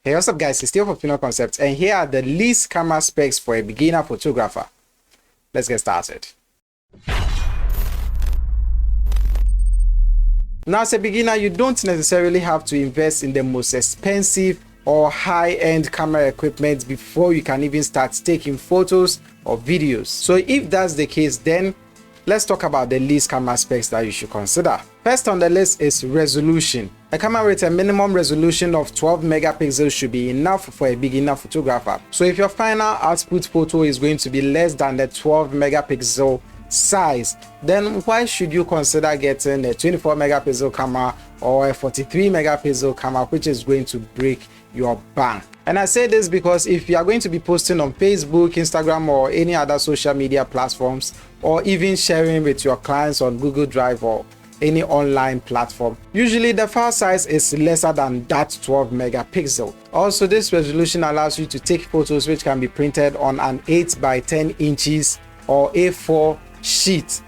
Hey, what's up guys, it's Theyo for Concepts, and here are the least camera specs for a beginner photographer. Let's get started. Now, as a beginner, you don't necessarily have to invest in the most expensive or high-end camera equipment before you can even start taking photos or videos. So if that's the case, then let's talk about the least camera specs that you should consider. First on the list is resolution. A camera with a minimum resolution of 12 megapixels should be enough for a beginner photographer. So if your final output photo is going to be less than the 12 megapixel size, then why should you consider getting a 24 megapixel camera or a 43 megapixel camera, which is going to break your bank? And I say this because if you are going to be posting on Facebook, Instagram, or any other social media platforms, or even sharing with your clients on Google Drive or any online platform, usually the file size is lesser than that 12 megapixel. Also, this resolution allows you to take photos which can be printed on an 8 by 10 inches or A4 sheet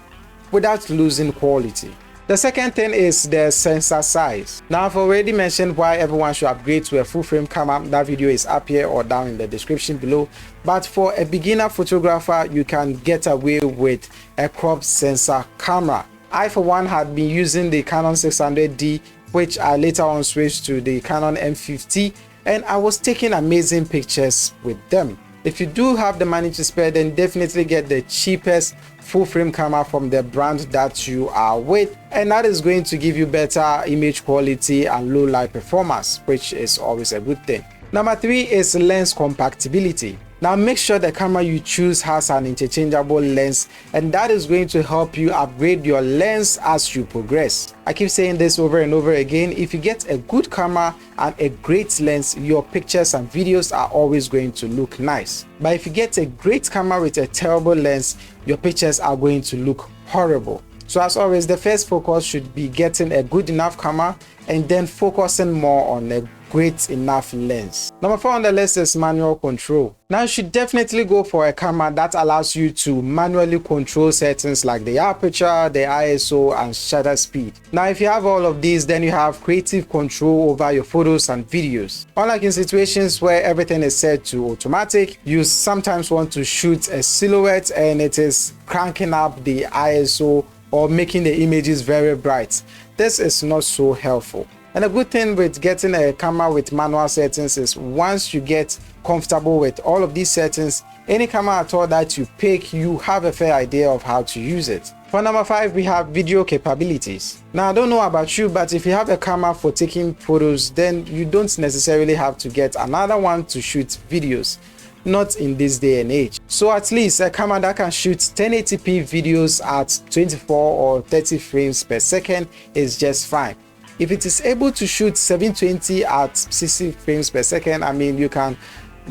without losing quality. The second thing is the sensor size. Now, I've already mentioned why everyone should upgrade to a full frame camera. That video is up here or down in the description below. But for a beginner photographer, you can get away with a crop sensor camera. I, for one, had been using the Canon 600D, which I later on switched to the Canon M50, and I was taking amazing pictures with them. If you do have the money to spare, then definitely get the cheapest full frame camera from the brand that you are with, and that is going to give you better image quality and low light performance, which is always a good thing. Number 3 is lens compatibility. Now, make sure the camera you choose has an interchangeable lens, and that is going to help you upgrade your lens as you progress. I keep saying this over and over again. If you get a good camera and a great lens, your pictures and videos are always going to look nice. But if you get a great camera with a terrible lens, your pictures are going to look horrible. So as always, the first focus should be getting a good enough camera and then focusing more on a great enough lens. Number 4 on the list is manual control. Now, you should definitely go for a camera that allows you to manually control settings like the aperture, the ISO, and shutter speed. Now, if you have all of these, then you have creative control over your photos and videos. Unlike in situations where everything is set to automatic, you sometimes want to shoot a silhouette and it is cranking up the ISO or making the images very bright. This is not so helpful. And a good thing with getting a camera with manual settings is once you get comfortable with all of these settings, any camera at all that you pick, you have a fair idea of how to use it. For number 5, we have video capabilities. Now, I don't know about you, but if you have a camera for taking photos, then you don't necessarily have to get another one to shoot videos. Not in this day and age. So at least a camera that can shoot 1080p videos at 24 or 30 frames per second is just fine. If it is able to shoot 720 at 60 frames per second, I mean, you can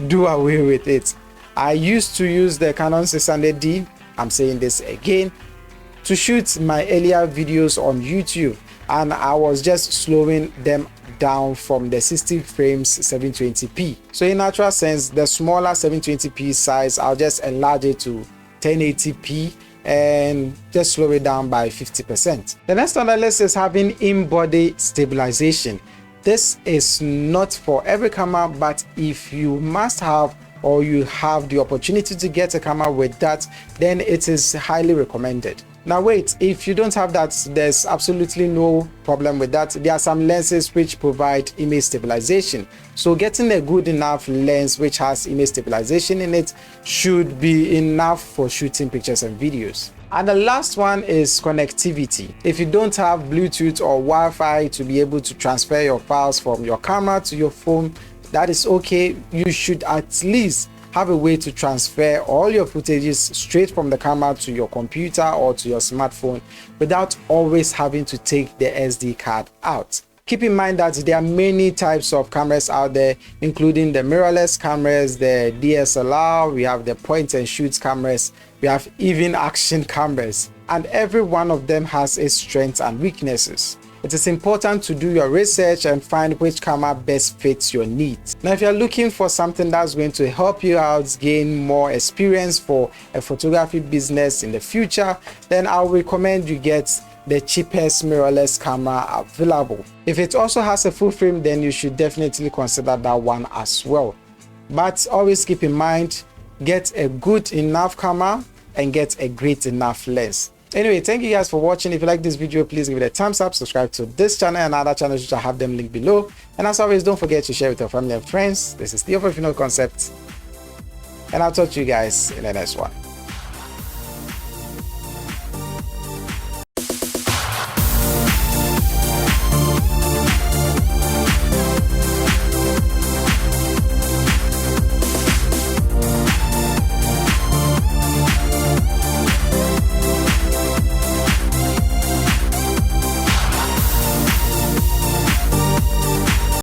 do away with it. I used to use the Canon 600D, I'm saying this again, to shoot my earlier videos on YouTube, and I was just slowing them down from the 60 frames 720p. So in natural sense, the smaller 720p size, I'll just enlarge it to 1080p and just slow it down by 50%. The next on the list is having in-body stabilization. This is not for every camera, but if you must have or you have the opportunity to get a camera with that, then it is highly recommended. Now wait, if you don't have that, there's absolutely no problem with that. There are some lenses which provide image stabilization. So getting a good enough lens which has image stabilization in it should be enough for shooting pictures and videos. And the last one is connectivity. If you don't have Bluetooth or Wi-Fi to be able to transfer your files from your camera to your phone, that is okay. You should at least have a way to transfer all your footages straight from the camera to your computer or to your smartphone without always having to take the SD card out. Keep in mind that there are many types of cameras out there, including the mirrorless cameras, the DSLR, we have the point and shoot cameras, we have even action cameras, and every one of them has its strengths and weaknesses. It is important to do your research and find which camera best fits your needs. Now, if you're looking for something that's going to help you out gain more experience for a photography business in the future, then I'll recommend you get the cheapest mirrorless camera available. If it also has a full frame, then you should definitely consider that one as well. But always keep in mind, get a good enough camera and get a great enough lens. Anyway, thank you guys for watching. If you like this video, please give it a thumbs up, subscribe to this channel and other channels which I have them linked below. And as always, don't forget to share with your family and friends. This is Theyo for Final Concept, and I'll talk to you guys in the next one.